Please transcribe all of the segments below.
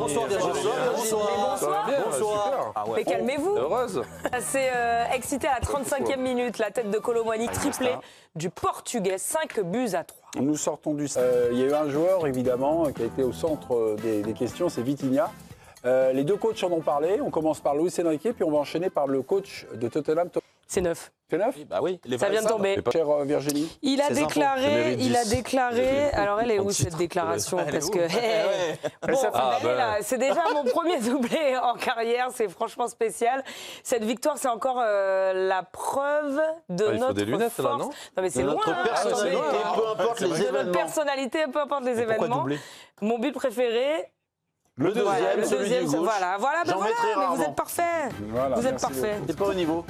Bonsoir Virginie. Bonsoir. Bonsoir. Ah ouais. Mais calmez-vous. Heureuse. C'est excité à la 35e minute, la tête de Kolo Muani triplé du Portugais, 5-3. Nous sortons du... il y a eu un joueur, évidemment, qui a été au centre des questions, c'est Vitinha. Les deux coachs en ont parlé. On commence par Luis Enrique, puis on va enchaîner par le coach de Tottenham. C'est 9. C'est 9 Bah oui, Ça vient de tomber. Chère Virginie. Il a déclaré, alors elle est où En cette titre. déclaration? Elle est Parce où que, bon, elle est là. C'est déjà mon premier doublé en carrière, c'est franchement spécial. Cette victoire, c'est encore la preuve de Il faut notre des lunettes force. là, non mais c'est loin. Notre personnalité, attendez. peu importe les De notre événements. personnalité, peu importe les Pourquoi événements. doubler? Mon but préféré. Le deuxième, Voilà, le celui deuxième, du c'est gauche. voilà, ben J'en mettrai mais vous rarement. êtes parfait. Voilà, Vous êtes merci parfait. C'est pas au niveau.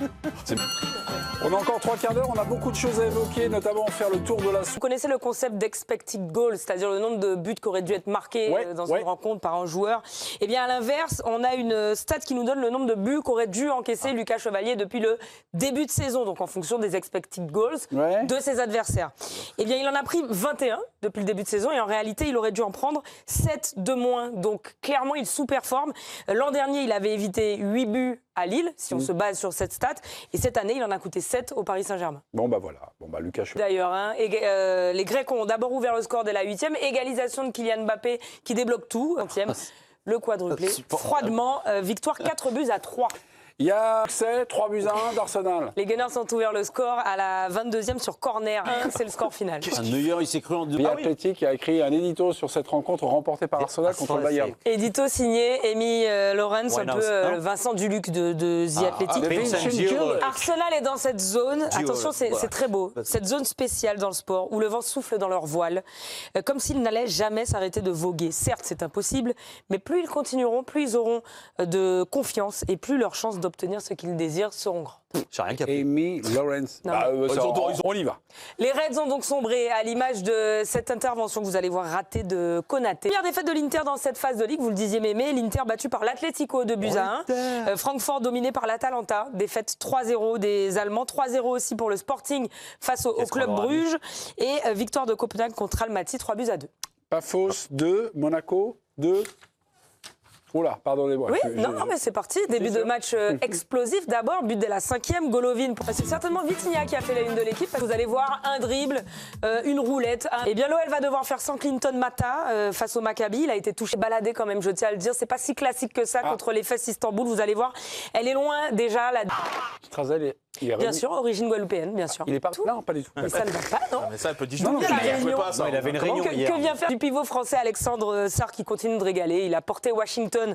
On a encore 3 quarts d'heure, on a beaucoup de choses à évoquer, notamment faire le tour de la... Vous connaissez le concept d'expected goals, c'est-à-dire le nombre de buts qui auraient dû être marqués dans une rencontre par un joueur. Eh bien, à l'inverse, on a une stat qui nous donne le nombre de buts qu'aurait dû encaisser Lucas Chevalier depuis le début de saison, donc en fonction des expected goals de ses adversaires. Eh bien, il en a pris 21 depuis le début de saison et en réalité, il aurait dû en prendre 7 de moins. Donc, clairement, il sous-performe. L'an dernier, il avait évité 8 buts à Lille, si on se base sur cette stat. Et cette année, il en a coûté 7 au Paris Saint-Germain. Bon, bah voilà. Bon, bah Lucas Chevalier. D'ailleurs, les Grecs ont d'abord ouvert le score dès la 8e. Égalisation de Kylian Mbappé qui débloque tout. 20e, le quadruplé. Froidement, victoire 4-3. Il y a accès, 3-1 d'Arsenal. Les Gunners ont ouvert le score à la 22e sur corner. C'est le score final. Neuer, il s'est cru en deux. Et Athletic a écrit un édito sur cette rencontre remportée par Arsenal contre le Bayern. Édito signé Amy Lawrence, un peu Vincent Duluc de The Athletic. Arsenal est dans cette zone, attention c'est très beau, cette zone spéciale dans le sport où le vent souffle dans leur voile, comme s'ils n'allaient jamais s'arrêter de voguer. Certes c'est impossible, mais plus ils continueront, plus ils auront de confiance et plus leurs chances d'obtenir ce qu'ils désirent seront grandes. J'ai rien capté. Amy Lawrence. On y va. Les Reds ont donc sombré à l'image de cette intervention que vous allez voir ratée de Konaté. Première défaite de l'Inter dans cette phase de ligue, vous le disiez Mémé, l'Inter battu par l'Atlético de buts à 1. Francfort dominé par l'Atalanta, défaite 3-0 des Allemands, 3-0 aussi pour le Sporting face au Club Bruges et victoire de Copenhague contre Almaty, 3-2. Pafos 2, Monaco 2. Oula, pardonnez-moi. Oui, non, mais c'est parti. Début de match explosif d'abord, but dès la 5e, Golovin. C'est certainement Vitinha qui a fait la une de l'équipe. Vous allez voir un dribble, une roulette. Eh bien, l'OL va devoir faire sans Clinton Mata face au Maccabi. Il a été touché, baladé quand même, je tiens à le dire. C'est pas si classique que ça contre les Fesses Istanbul. Vous allez voir, elle est loin déjà. Strazel il est bien sûr, origine guadeloupéenne, bien sûr. Il est pas Non, pas du tout. Mais ça ne va pas, non. Mais ça, elle peut dire Non, il avait une réunion hier. Que vient faire du pivot français Alexandre Sarr qui continue de régaler. Il a porté Washington.